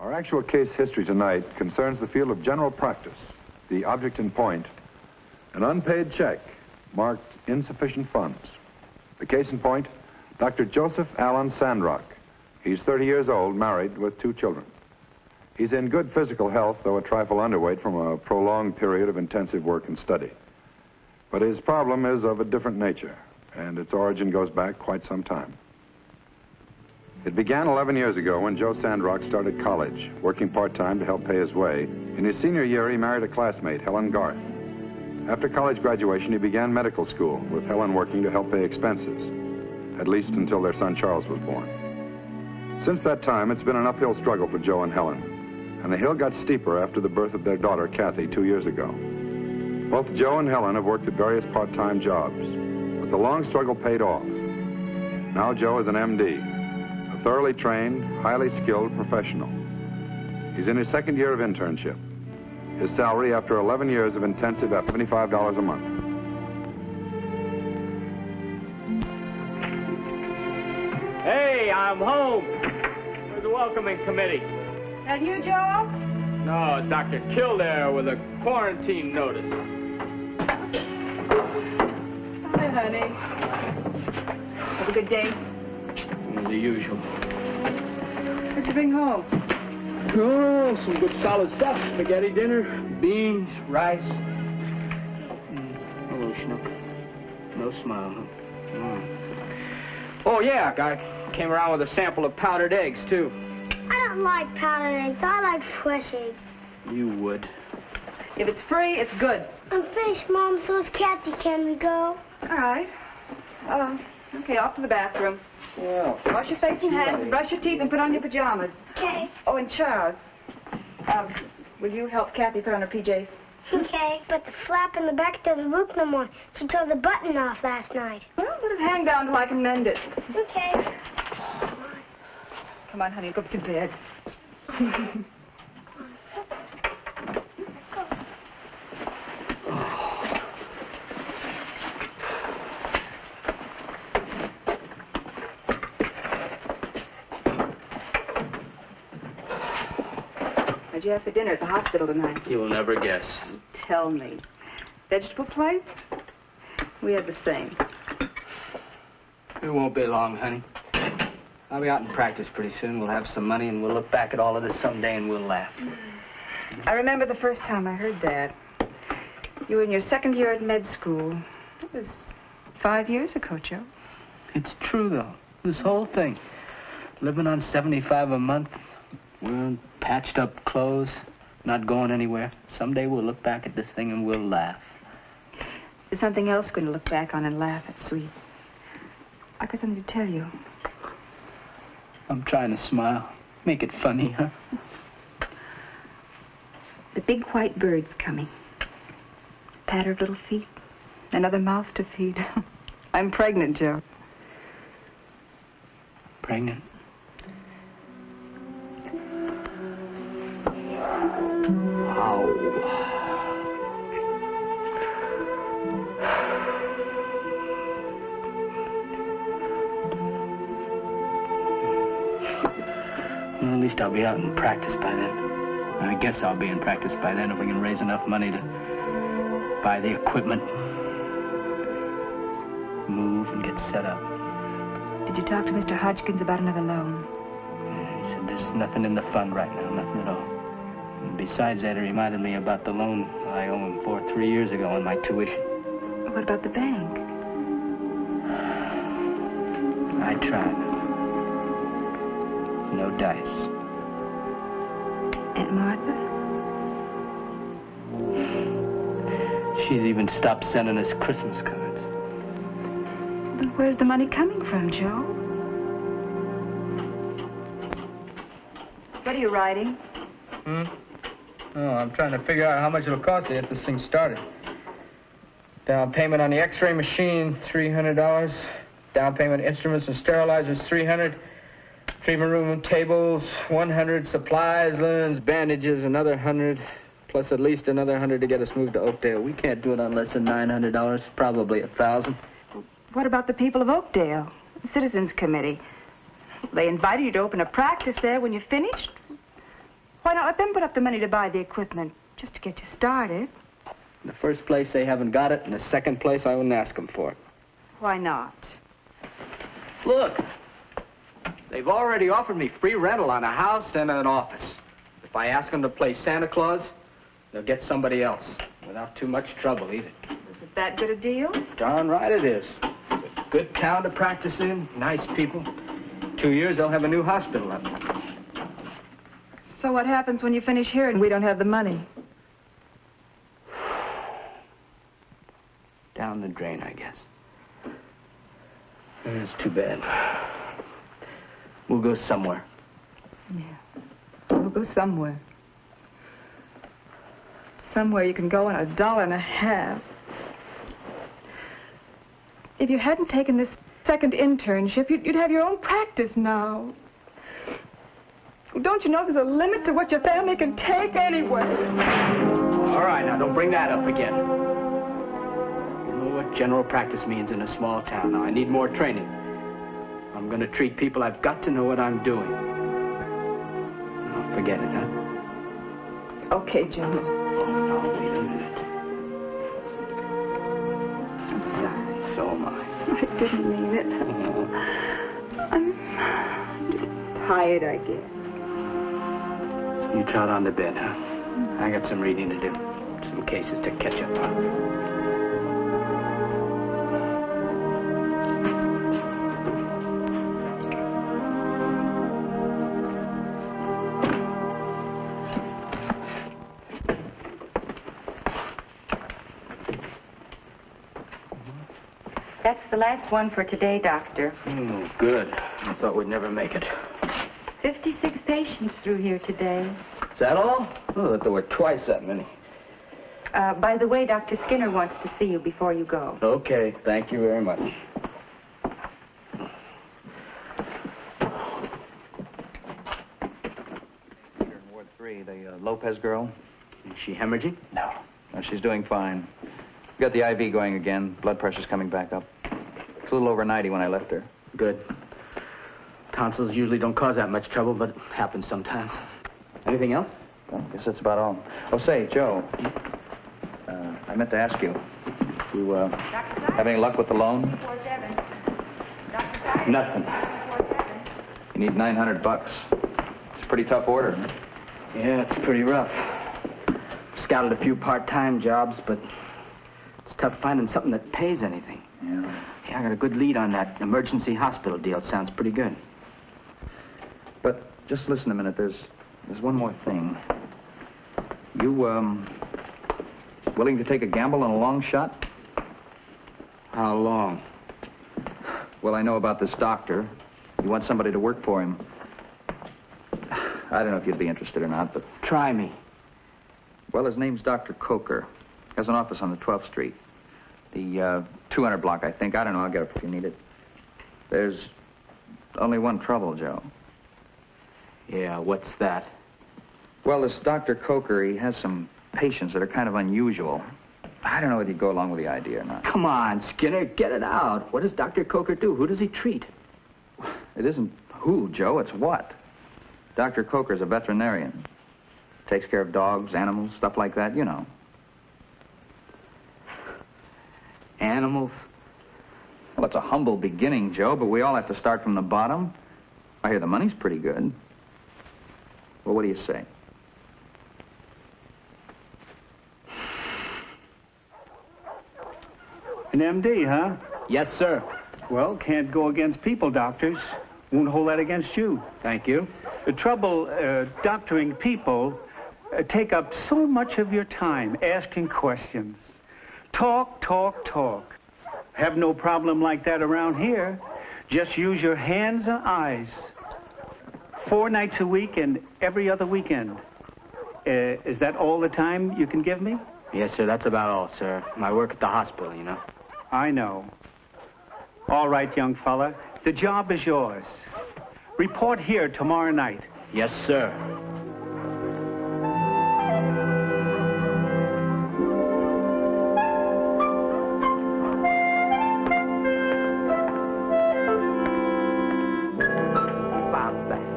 Our actual case history tonight concerns the field of general practice. The object in point, an unpaid check marked insufficient funds. The case in point, Dr. Joseph Allen Sandrock. He's 30 years old, married with 2 children. He's in good physical health, though a trifle underweight from a prolonged period of intensive work and study. But his problem is of a different nature, and its origin goes back quite some time. It began 11 years ago when Joe Sandrock started college, working part-time to help pay his way. In his senior year, he married a classmate, Helen Garth. After college graduation, he began medical school, with Helen working to help pay expenses, at least until their son Charles was born. Since that time, it's been an uphill struggle for Joe and Helen, and the hill got steeper after the birth of their daughter, Kathy, 2 years ago. Both Joe and Helen have worked at various part-time jobs, but the long struggle paid off. Now Joe is an MD, a thoroughly trained, highly skilled professional. He's in his second year of internship. His salary after 11 years of intensive at $75 a month. Hey, I'm home. Where's the welcoming committee? And you, Joe? No, Dr. Kildare with a quarantine notice. Hi, honey. Have a good day. The usual. What'd you bring home? Oh, some good solid stuff. Spaghetti dinner, beans, rice. Hello, Schnook. No smile, huh? Oh, yeah, I came around with a sample of powdered eggs, too. I don't like powdered eggs. I like fresh eggs. You would. If it's free, it's good. I'm finished, Mom. So is Kathy. Can we go? All right. Okay, off to the bathroom. Yeah. Wash your face and hands, brush your teeth, and put on your pajamas. Okay. Oh, and Charles, will you help Kathy put on her PJs? Okay, but the flap in the back doesn't work no more. She tore the button off last night. Well, let it hang down till I can mend it. Okay. Come on, honey, go to bed. What'd you have for dinner at the hospital tonight? You'll never guess. Tell me. Vegetable plate? We had the same. It won't be long, honey. I'll be out in practice pretty soon. We'll have some money, and we'll look back at all of this someday, and we'll laugh. I remember the first time I heard that. You were in your second year at med school. It was 5 years ago, Joe. It's true, though. This whole thing. Living on $75 a month, wearing patched-up clothes, not going anywhere. Someday we'll look back at this thing, and we'll laugh. There's something else we're going to look back on and laugh at, sweet. I got something to tell you. I'm trying to smile. Make it funny, huh? The big white bird's coming. Patter of little feet. Another mouth to feed. I'm pregnant, Joe. Pregnant? Ow. Well, at least I'll be out in practice by then. I guess I'll be in practice by then if we can raise enough money to buy the equipment, move, and get set up. Did you talk to Mr. Hodgkins about another loan? He said there's nothing in the fund right now, nothing at all. And besides that, he reminded me about the loan I owe him for 3 years ago on my tuition. What about the bank? I tried. No dice. Aunt Martha? She's even stopped sending us Christmas cards. But where's the money coming from, Joe? What are you writing? Oh, I'm trying to figure out how much it'll cost to get this thing started. Down payment on the X-ray machine, $300. Down payment instruments and sterilizers, $300. Treatment room tables, $100. Supplies, linens, bandages, another $100. Plus at least another $100 to get us moved to Oakdale. We can't do it on less than $900, probably $1,000. What about the people of Oakdale? The Citizens Committee. They invited you to open a practice there when you finished. let them put up the money to buy the equipment, just to get you started. In the first place, they haven't got it. In the second place, I wouldn't ask them for it. Why not? Look, they've already offered me free rental on a house and an office. If I ask them to play Santa Claus, they'll get somebody else without too much trouble either. Is it that good a deal? Darn right it is. Good town to practice in, nice people. 2 years, they'll have a new hospital up. So what happens when you finish here and we don't have the money? Down the drain, I guess. It's too bad. We'll go somewhere. Yeah. We'll go somewhere. Somewhere you can go on $1.50. If you hadn't taken this second internship, you'd have your own practice now. Don't you know there's a limit to what your family can take anyway? All right, now, don't bring that up again. You know what general practice means in a small town. Now, I need more training. I'm going to treat people. I've got to know what I'm doing. Now, forget it, huh? Okay, Jimmy. Oh, no, wait a minute. I'm sorry. So am I. I didn't mean it. I'm just tired, I guess. You trot on to bed, huh? I got some reading to do. Some cases to catch up on. That's the last one for today, Doctor. Oh, good. I thought we'd never make it. 56 patients through here today. Is that all? Oh, there were twice that many. By the way, Dr. Skinner wants to see you before you go. Okay, thank you very much. Here in Ward 3, the Lopez girl. Is she hemorrhaging? No. No, she's doing fine. Got the IV going again. Blood pressure's coming back up. It's a little over 90 when I left her. Good. Tonsils usually don't cause that much trouble, but it happens sometimes. Anything else? Well, I guess that's about all. Oh, say, Joe. I meant to ask you. You, have any luck with the loan? Nothing. You need $900. It's a pretty tough order. Yeah, it's pretty rough. Scouted a few part-time jobs, but it's tough finding something that pays anything. Yeah. Yeah, I got a good lead on that emergency hospital deal. It sounds pretty good. But just listen a minute. There's one more thing. You, willing to take a gamble on a long shot? How long? Well, I know about this doctor. You want somebody to work for him. I don't know if you'd be interested or not, but... Try me. Well, his name's Dr. Coker. Has an office on the 12th Street. The 200 block, I think. I don't know. I'll get it if you need it. There's only one trouble, Joe. Yeah, what's that? Well, this Dr. Coker, he has some patients that are kind of unusual. I don't know whether he'd go along with the idea or not. Come on, Skinner, get it out. What does Dr. Coker do? Who does he treat? It isn't who, Joe, it's what. Dr. Coker's a veterinarian. Takes care of dogs, animals, stuff like that, you know. Animals? Well, it's a humble beginning, Joe, but we all have to start from the bottom. I hear the money's pretty good. Well, what do you say? An MD, huh? Yes, sir. Well, can't go against people, doctors. Won't hold that against you. Thank you. The trouble, doctoring people take up so much of your time asking questions. Talk, talk, talk. Have no problem like that around here. Just use your hands and eyes. 4 nights a week and every other weekend. Is that all the time you can give me? Yes, sir, that's about all, sir. I work at the hospital, you know. I know. All right, young fella. The job is yours. Report here tomorrow night. Yes, sir.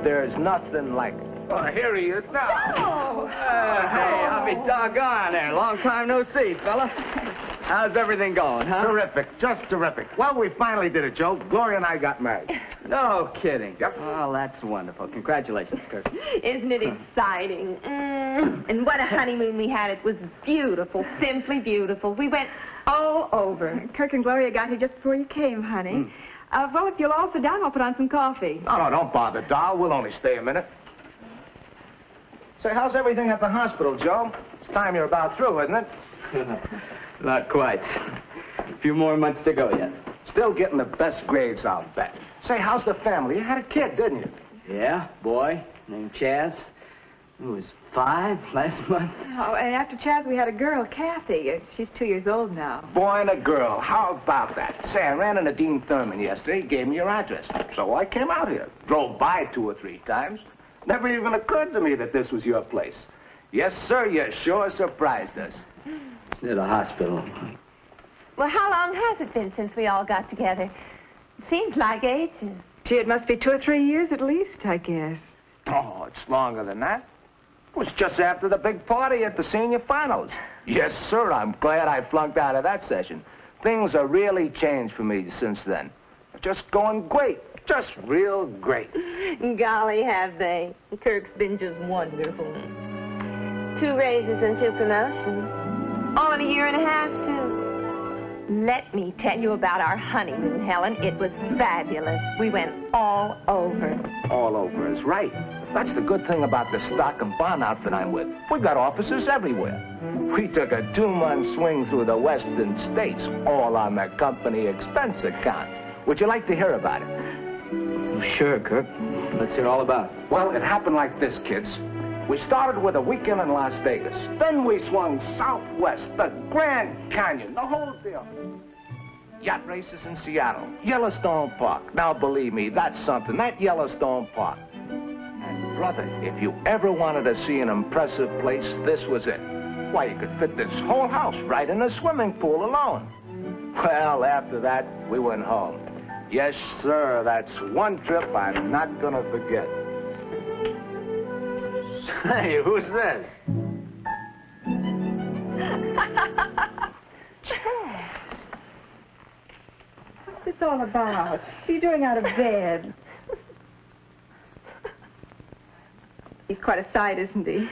There's nothing like Oh, here he is now. Oh, hey, I'll be doggone there. Long time no see, fella. How's everything going, huh? Terrific, just terrific. Well, we finally did it, Joe. Gloria and I got married. No kidding. Yep. Well, that's wonderful. Congratulations, Kirk. Isn't it exciting? And what a honeymoon we had. It was beautiful, simply beautiful. We went all over. Kirk and Gloria got here just before you came, honey. Well, if you'll all sit down, I'll put on some coffee. No, don't bother, doll. We'll only stay a minute. Say, how's everything at the hospital, Joe? It's time you're about through, isn't it? Not quite. A few more months to go yet. Still getting the best grades, I'll bet. Say, how's the family? You had a kid, didn't you? Yeah, boy, named Chaz. He was 5 last month. Oh, and after Chaz, we had a girl, Kathy. She's 2 years old now. Boy and a girl. How about that? Say, I ran into Dean Thurman yesterday. He gave me your address. So I came out here. Drove by 2 or 3 times. Never even occurred to me that this was your place. Yes, sir, you sure surprised us. It's near the hospital. Well, how long has it been since we all got together? It seems like ages. Gee, it must be 2 or 3 years at least, I guess. Oh, it's longer than that. It was just after the big party at the senior finals. Yes, sir, I'm glad I flunked out of that session. Things have really changed for me since then. Just going great. Just real great. Golly, have they. Kirk's been just wonderful. 2 raises and 2 promotions. All in a year and a half, too. Let me tell you about our honeymoon, Helen. It was fabulous. We went all over. All over is right. That's the good thing about the stock and bond outfit I'm with. We got offices everywhere. We took a 2-month swing through the western states, all on the company expense account. Would you like to hear about it? Sure, Kirk. Let's hear all about it. Well, it happened like this, kids. We started with a weekend in Las Vegas. Then we swung southwest, the Grand Canyon, the whole deal. Yacht races in Seattle, Yellowstone Park. Now, believe me, that's something, that Yellowstone Park. And, brother, if you ever wanted to see an impressive place, this was it. Why, you could fit this whole house right in a swimming pool alone. Well, after that, we went home. Yes, sir, that's one trip I'm not gonna forget. Hey, who's this? Chaz. What's this all about? What are you doing out of bed? He's quite a sight, isn't he?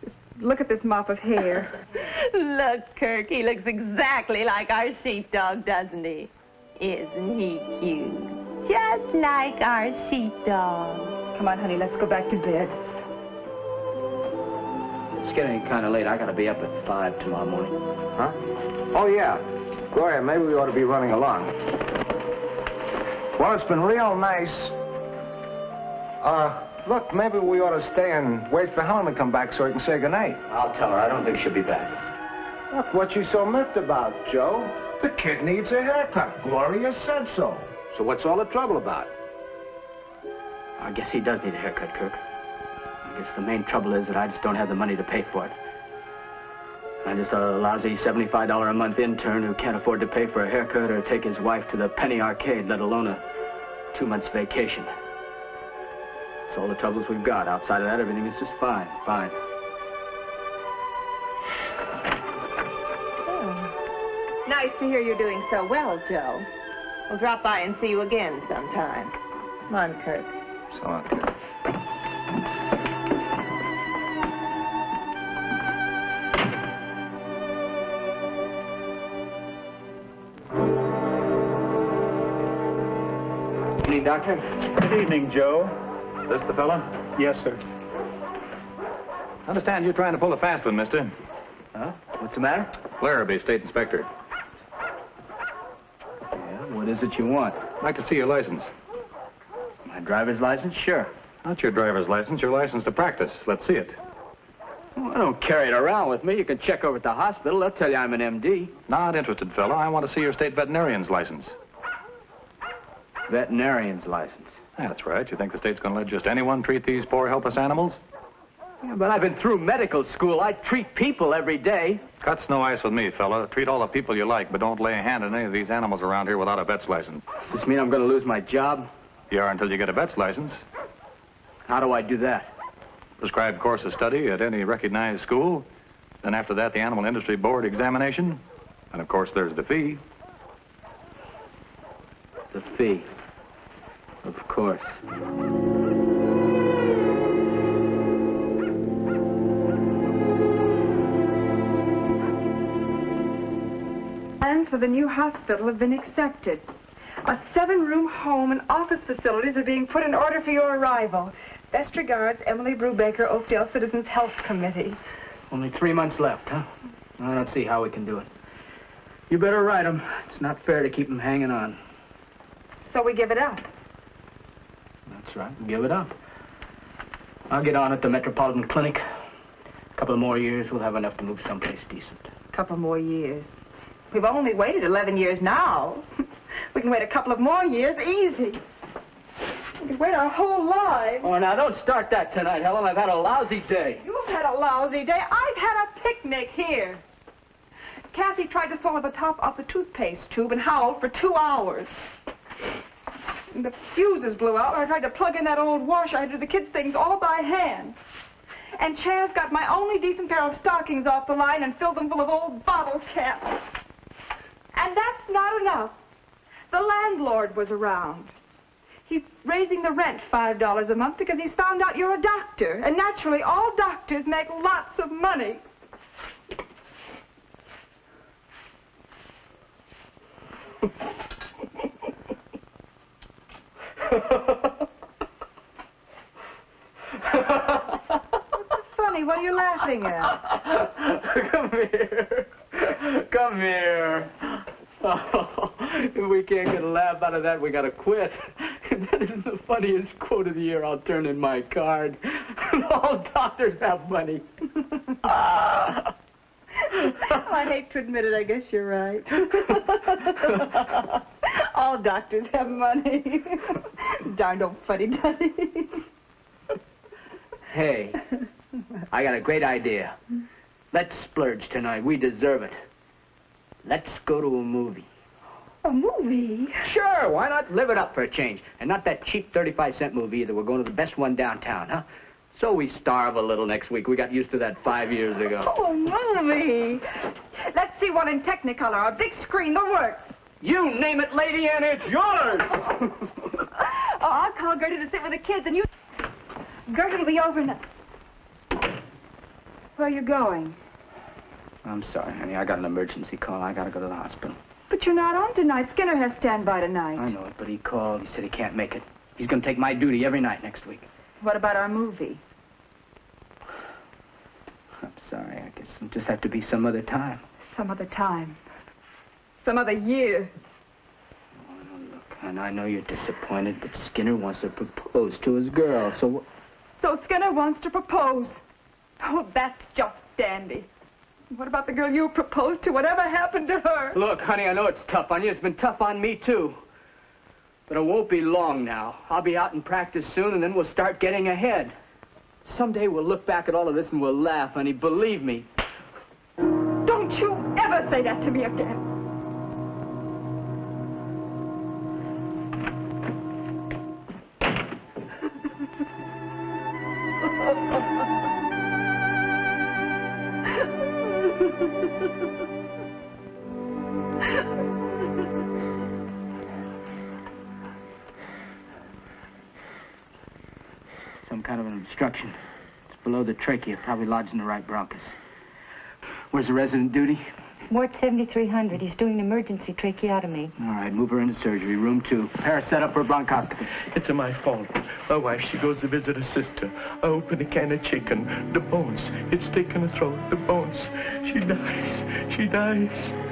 Just look at this mop of hair. Look, Kirk, he looks exactly like our sheepdog, doesn't he? Isn't he cute? Just like our sheepdog. Come on, honey, let's go back to bed. It's getting kind of late. I gotta be up at 5 tomorrow morning. Huh? Oh, yeah. Gloria, maybe we ought to be running along. Well, it's been real nice. Look, maybe we ought to stay and wait for Helen to come back so we can say goodnight. I'll tell her. I don't think she'll be back. Look, what you so miffed about, Joe? The kid needs a haircut. Gloria said so. So what's all the trouble about? I guess he does need a haircut, Kirk. I guess the main trouble is that I just don't have the money to pay for it. I'm just a lousy $75 a month intern who can't afford to pay for a haircut or take his wife to the penny arcade, let alone a 2 months vacation. That's all the troubles we've got. Outside of that, everything is just fine, fine. Nice to hear you're doing so well, Joe. We'll drop by and see you again sometime. Come on, Kirk. So long, kid. Evening, Doctor. Good evening, Joe. This the fella? Yes, sir. I understand you're trying to pull a fast one, mister. Huh? What's the matter? Larrabee, state inspector. Yeah, what is it you want? I'd like to see your license. My driver's license? Sure. Not your driver's license, your license to practice. Let's see it. Well, I don't carry it around with me. You can check over at the hospital. They'll tell you I'm an MD. Not interested, fella. I want to see your state veterinarian's license. Veterinarian's license. That's right. You think the state's going to let just anyone treat these poor, helpless animals? Yeah, but I've been through medical school. I treat people every day. Cut snow ice with me, fella. Treat all the people you like, but don't lay a hand on any of these animals around here without a vet's license. Does this mean I'm going to lose my job? You are until you get a vet's license. How do I do that? prescribed course of study at any recognized school. Then after that, the Animal Industry Board examination. And of course, there's the fee. The fee. Of course. Plans for the new hospital have been accepted. A 7-room home and office facilities are being put in order for your arrival. Best regards, Emily Brubaker, Oakdale Citizens Health Committee. Only 3 months left, huh? I don't see how we can do it. You better write them. It's not fair to keep them hanging on. So we give it up. That's right. Give it up. I'll get on at the Metropolitan Clinic. A couple of more years, we'll have enough to move someplace decent. A couple more years. We've only waited 11 years now. We can wait a couple of more years, easy. We can wait our whole lives. Oh, now, don't start that tonight, Helen. I've had a lousy day. You've had a lousy day. I've had a picnic here. Kathy tried to swallow the top off the toothpaste tube and howled for 2 hours. And the fuses blew out when I tried to plug in that old washer. I did the kids' things all by hand. And Chaz got my only decent pair of stockings off the line and filled them full of old bottle caps. And that's not enough. The landlord was around. He's raising the rent $5 a month because he's found out you're a doctor. And naturally, all doctors make lots of money. What's funny? What are you laughing at? Come here. Come here. Oh, if we can't get a laugh out of that, we gotta quit. If that isn't the funniest quote of the year, I'll turn in my card. All doctors have money. Oh, I hate to admit it, I guess you're right. All doctors have money. Darned old fuddy-duddy. Hey, I got a great idea. Let's splurge tonight. We deserve it. Let's go to a movie. A movie? Sure, why not live it up for a change? And not that cheap 35-cent movie either. We're going to the best one downtown, huh? So we starve a little next week. We got used to that 5 years ago. Oh, a movie. Let's see one in Technicolor, a big screen, the works. You name it, lady, and it's yours. Oh, I'll call Gertie to sit with the kids, and you... Gertie will be over now. Where are you going? I'm sorry, honey. I got an emergency call. I gotta go to the hospital. But you're not on tonight. Skinner has standby tonight. I know it, but he called. He said he can't make it. He's gonna take my duty every night next week. What about our movie? I'm sorry. I guess it'll just have to be some other time. Some other time. Some other year. Oh, look, and I know you're disappointed, but Skinner wants to propose to his girl, so... So Skinner wants to propose. Oh, that's just dandy. What about the girl you proposed to? Whatever happened to her? Look, honey, I know it's tough on you. It's been tough on me, too. But it won't be long now. I'll be out in practice soon, and then we'll start getting ahead. Someday we'll look back at all of this and we'll laugh, honey. Believe me. Don't you ever say that to me again. Some kind of an obstruction. It's below the trachea, probably lodged in the right bronchus. Where's the resident duty? Ward 7300. He's doing an emergency tracheotomy. All right, move her into surgery, room 2. Paris, set up for a bronchoscopy. It's my fault. My wife, she goes to visit her sister. I open a can of chicken. The bones. It's taken her throat. The bones. She dies. She dies.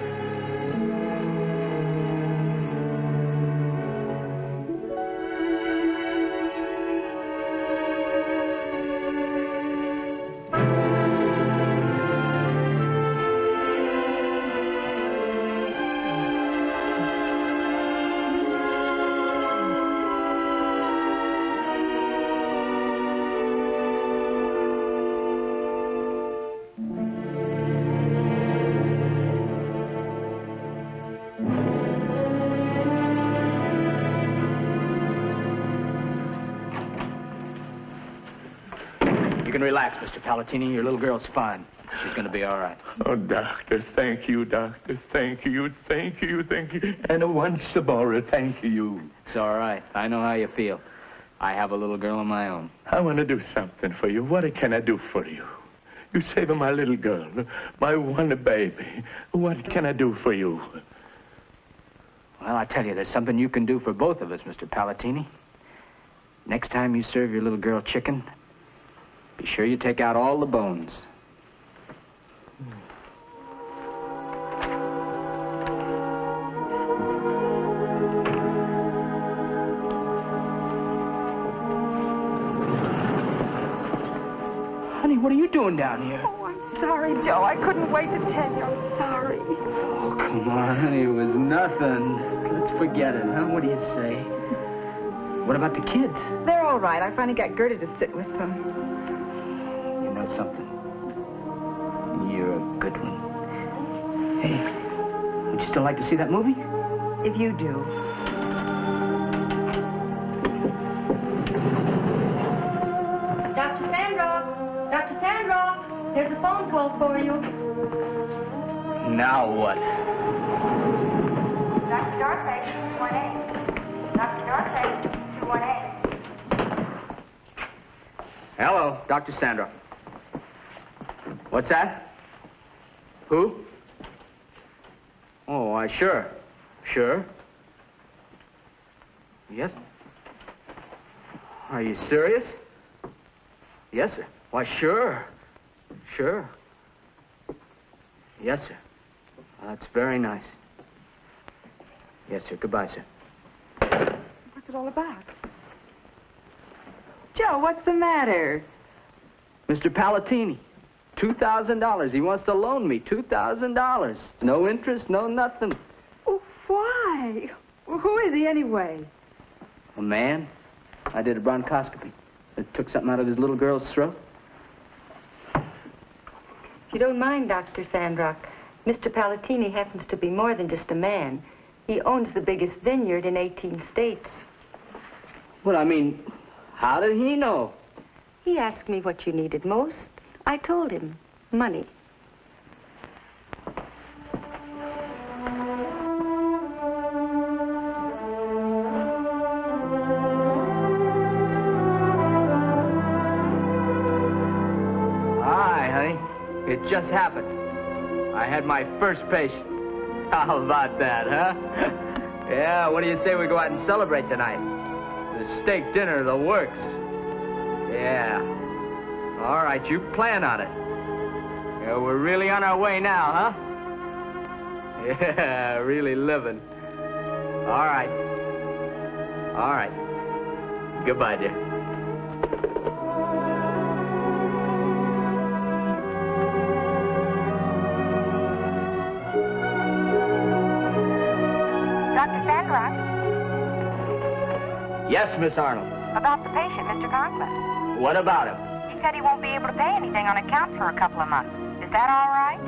can relax, Mr. Palatini. Your little girl's fine. She's going to be all right. Oh, doctor, thank you, doctor. Thank you, thank you, thank you. And once more, thank you. It's all right. I know how you feel. I have a little girl of my own. I want to do something for you. What can I do for you? You saved my little girl, my one baby. What can I do for you? Well, I tell you, there's something you can do for both of us, Mr. Palatini. Next time you serve your little girl chicken, be sure you take out all the bones. Honey, what are you doing down here? Oh, I'm sorry, Joe. I couldn't wait to tell you. I'm sorry. Oh, come on, honey. It was nothing. Let's forget it, huh? What do you say? What about the kids? They're all right. I finally got Gertie to sit with them. You know something? You're a good one. Hey, would you still like to see that movie? If you do. Dr. Sandra! Dr. Sandra! There's a phone call for you. Now what? Dr. Dorothy, 218. Dr. Dorothy, 218. Hello, Dr. Sandra. What's that? Who? Oh, sure. Sure. Yes? Are you serious? Yes, sir. Why, sure. Sure. Yes, sir. That's very nice. Yes, sir. Goodbye, sir. What's it all about? Joe, what's the matter? Mr. Palatini, $2,000. He wants to loan me $2,000. No interest, no nothing. Oh, why? Well, who is he anyway? A man? I did a bronchoscopy. It took something out of his little girl's throat. If you don't mind, Dr. Sandrock, Mr. Palatini happens to be more than just a man. He owns the biggest vineyard in 18 states. Well, I mean, how did he know? He asked me what you needed most. I told him, money. Hi, honey. It just happened. I had my first patient. How about that, huh? Yeah, what do you say we go out and celebrate tonight? The steak dinner, the works. Yeah. All right, you plan on it. Yeah, we're really on our way now, huh? Yeah, really living. All right. All right. Goodbye, dear. Dr. Sandrock, Yes, Miss Arnold. about the patient, Mr. Conklin. What about him? He said he won't be able to pay anything on account for a couple of months. Is that all right?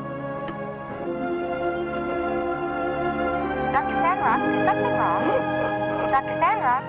Dr. Sandrock, is something wrong? Dr. Sandrock?